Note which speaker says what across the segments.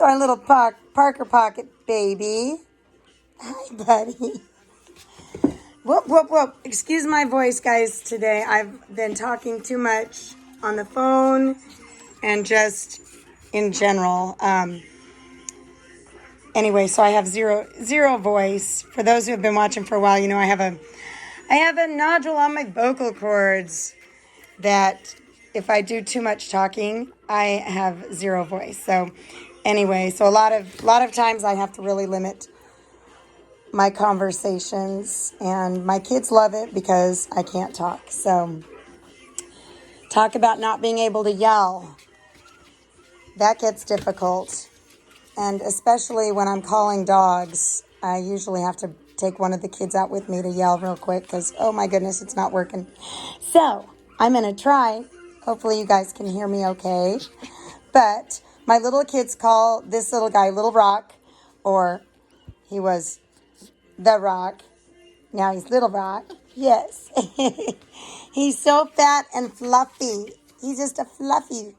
Speaker 1: our little Parker Pocket baby. Hi, buddy. Whoop, whoop, whoop. Excuse my voice, guys, today. I've been talking too much on the phone and just in general. Anyway, so I have zero voice. For those who have been watching for a while, you know I have a nodule on my vocal cords that if I do too much talking, I have zero voice. So anyway, so a lot of times I have to really limit my conversations, and my kids love it because I can't talk. So talk about not being able to yell. That gets difficult. And especially when I'm calling dogs, I usually have to take one of the kids out with me to yell real quick because, oh my goodness, it's not working. So I'm going to try. Hopefully you guys can hear me okay. But my little kids call this little guy Little Rock, or he was The Rock. Now he's Little Rock. Yes. He's so fat and fluffy. He's just a fluffy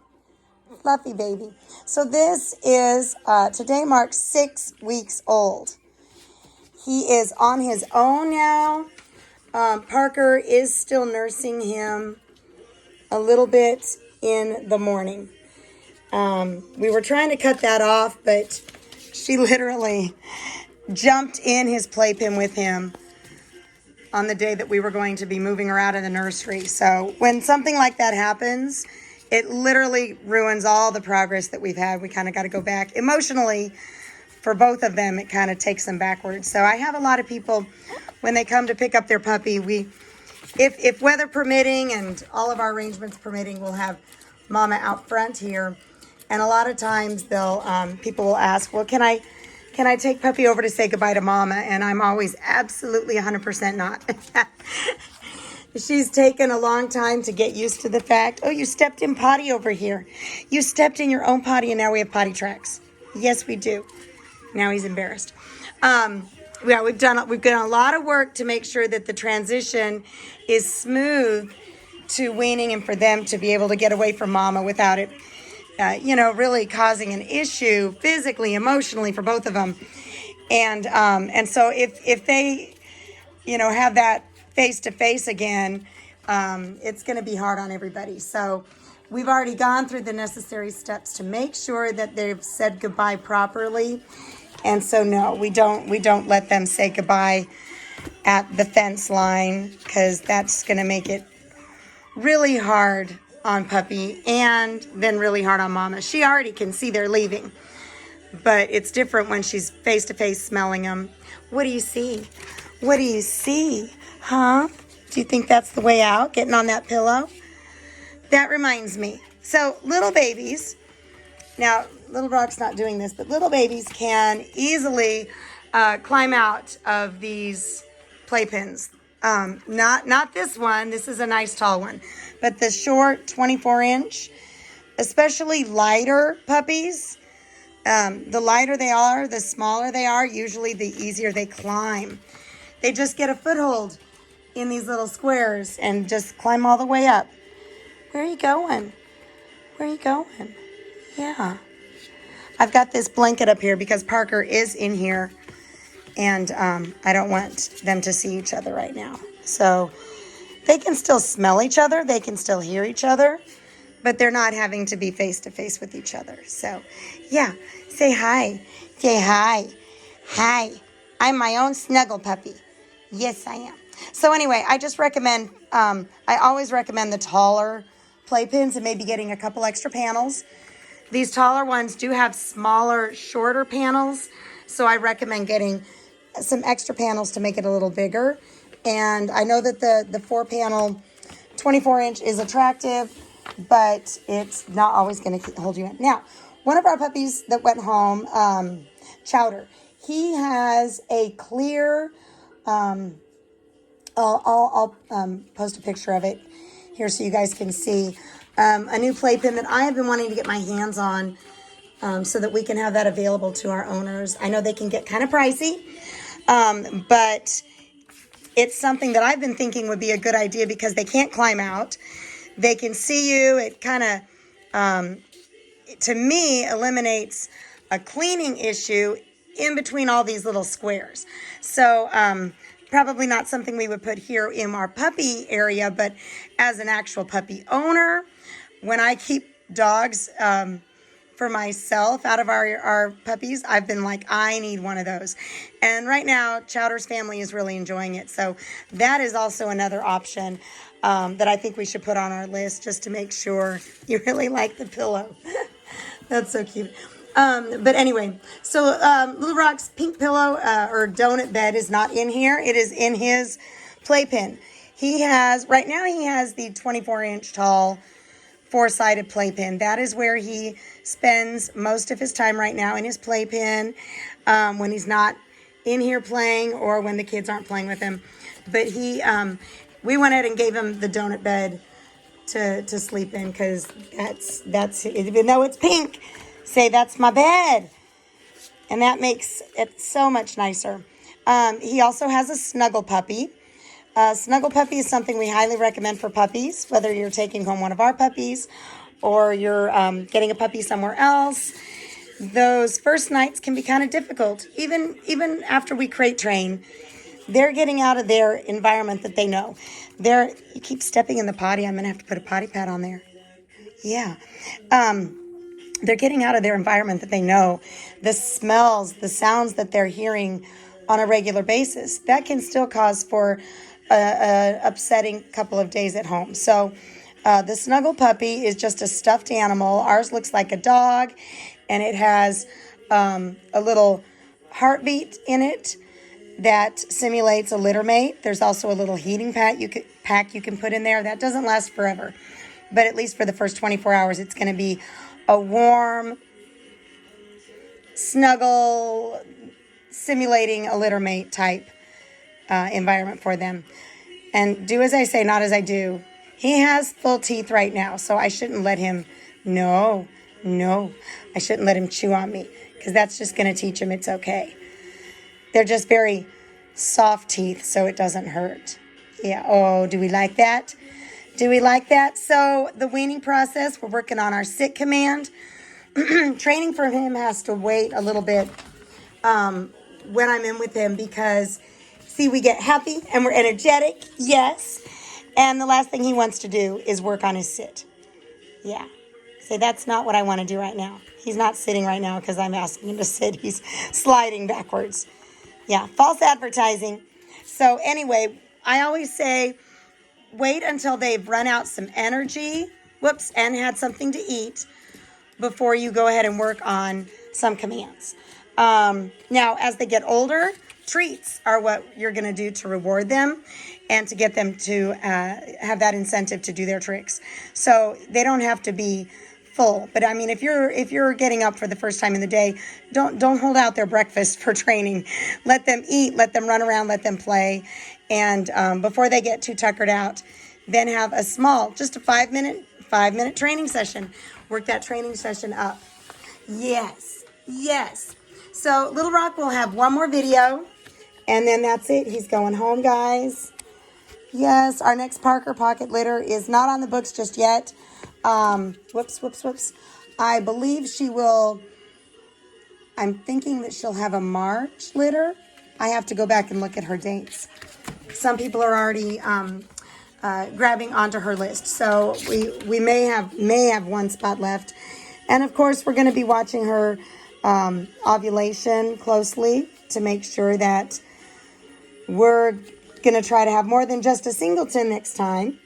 Speaker 1: baby. So this is, today marks 6 weeks old. He is on his own now. Parker is still nursing him a little bit in the morning. We were trying to cut that off, but she literally jumped in his playpen with him on the day that we were going to be moving her out of the nursery. So when something like that happens, it literally ruins all the progress that we've had. We kind of got to go back emotionally for both of them. It kind of takes them backwards. So I have a lot of people, when they come to pick up their puppy, if weather permitting and all of our arrangements permitting, we'll have Mama out front here. And a lot of times people will ask, well, can I take Puppy over to say goodbye to Mama? And I'm always absolutely 100% not. She's taken a long time to get used to the fact, oh, you stepped in Potty over here. You stepped in your own potty, and now we have potty tracks. Yes, we do. Now he's embarrassed. Yeah, we've done a lot of work to make sure that the transition is smooth to weaning and for them to be able to get away from Mama without it, really causing an issue physically, emotionally for both of them. And so if they, have that face-to-face again, it's going to be hard on everybody. So we've already gone through the necessary steps to make sure that they've said goodbye properly. And so no, we don't let them say goodbye at the fence line, because that's going to make it really hard on Puppy and then really hard on Mama. She already can see they're leaving, but it's different when she's face-to-face smelling them. What do you see? What do you see? Huh? Do you think that's the way out, getting on that pillow? That reminds me. So little babies, now Little Rock's not doing this, but little babies can easily climb out of these playpens. Not this one. This is a nice tall one. But the short 24-inch, especially lighter puppies, the lighter they are, the smaller they are, usually the easier they climb. They just get a foothold in these little squares and just climb all the way up. Where are you going? Where are you going? Yeah. I've got this blanket up here because Parker is in here, and I don't want them to see each other right now. So they can still smell each other. They can still hear each other, but they're not having to be face-to-face with each other. So, yeah, say hi. Say hi. Hi. I'm my own snuggle puppy. Yes, I am. So anyway, I just recommend, I always recommend the taller playpens and maybe getting a couple extra panels. These taller ones do have smaller, shorter panels, so I recommend getting some extra panels to make it a little bigger. And I know that the 4-panel 24-inch is attractive, but it's not always going to hold you in. Now, one of our puppies that went home, Chowder, he has a clear, I'll post a picture of it here so you guys can see, a new playpen that I have been wanting to get my hands on, so that we can have that available to our owners. I know they can get kind of pricey, but it's something that I've been thinking would be a good idea because they can't climb out. They can see you. It kind of, to me, eliminates a cleaning issue in between all these little squares. So probably not something we would put here in our puppy area, but as an actual puppy owner, when I keep dogs for myself out of our puppies, I've been like, I need one of those. And right now, Chowder's family is really enjoying it. So that is also another option that I think we should put on our list just to make sure you really like the pillow. That's so cute. But anyway, so Little Rock's pink pillow or donut bed is not in here. It is in his playpen. Right now he has the 24-inch tall 4-sided playpen. That is where he spends most of his time right now, in his playpen, when he's not in here playing or when the kids aren't playing with him. But we went ahead and gave him the donut bed to sleep in, because that's even though it's pink, say that's my bed, and that makes it so much nicer. He also has a snuggle puppy. Snuggle puppy is something we highly recommend for puppies, whether you're taking home one of our puppies or you're getting a puppy somewhere else. Those first nights can be kind of difficult. Even after we crate train, they're getting out of their environment that they know. You keep stepping in the potty. I'm going to have to put a potty pad on there. Yeah. They're getting out of their environment that they know. The smells, the sounds that they're hearing on a regular basis, that can still cause for a upsetting couple of days at home. So the snuggle puppy is just a stuffed animal. Ours looks like a dog, and it has a little heartbeat in it that simulates a litter mate. There's also a little heating pack you can put in there. That doesn't last forever, but at least for the first 24 hours, it's going to be a warm snuggle simulating a litter mate type environment for them. And do as I say, not as I do. He has full teeth right now, so I shouldn't let him, no, I shouldn't let him chew on me, because that's just going to teach him it's okay. They're just very soft teeth, so it doesn't hurt. Yeah, oh, do we like that? Do we like that? So the weaning process, we're working on our sit command. Training for him has to wait a little bit when I'm in with him, because, see, we get happy and we're energetic, yes. And the last thing he wants to do is work on his sit. Yeah. So that's not what I want to do right now. He's not sitting right now because I'm asking him to sit. He's sliding backwards. Yeah, false advertising. So anyway, I always say wait until they've run out some energy, and had something to eat before you go ahead and work on some commands. Now, as they get older, treats are what you're going to do to reward them and to get them to have that incentive to do their tricks. So they don't have to be full. But I mean, if you're getting up for the first time in the day, don't hold out their breakfast for training. Let them eat, let them run around, let them play. And before they get too tuckered out, then have a small, just a 5-minute training session. Work that training session up. Yes. So Little Rock will have one more video, and then that's it. He's going home, guys. Yes, our next Parker pocket litter is not on the books just yet. Whoops. I believe she will, I'm thinking that she'll have a March litter. I have to go back and look at her dates. Some people are already grabbing onto her list. So we may have one spot left. And of course, we're going to be watching her ovulation closely to make sure that we're going to try to have more than just a singleton next time.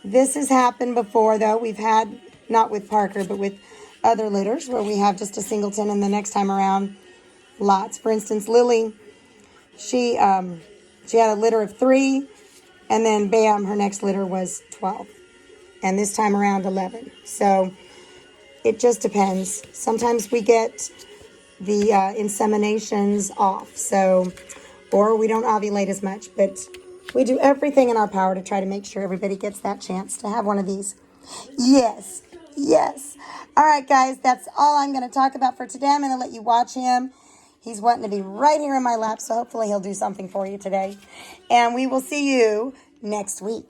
Speaker 1: This has happened before, though. We've had, not with Parker, but with other litters where we have just a singleton, and the next time around, lots. For instance, Lily, she had a litter of 3, and then bam, her next litter was 12. And this time around, 11. So it just depends. Sometimes we get the inseminations off, or we don't ovulate as much, but we do everything in our power to try to make sure everybody gets that chance to have one of these. Yes. All right, guys, that's all I'm going to talk about for today. I'm going to let you watch him. He's wanting to be right here in my lap, so hopefully he'll do something for you today. And we will see you next week.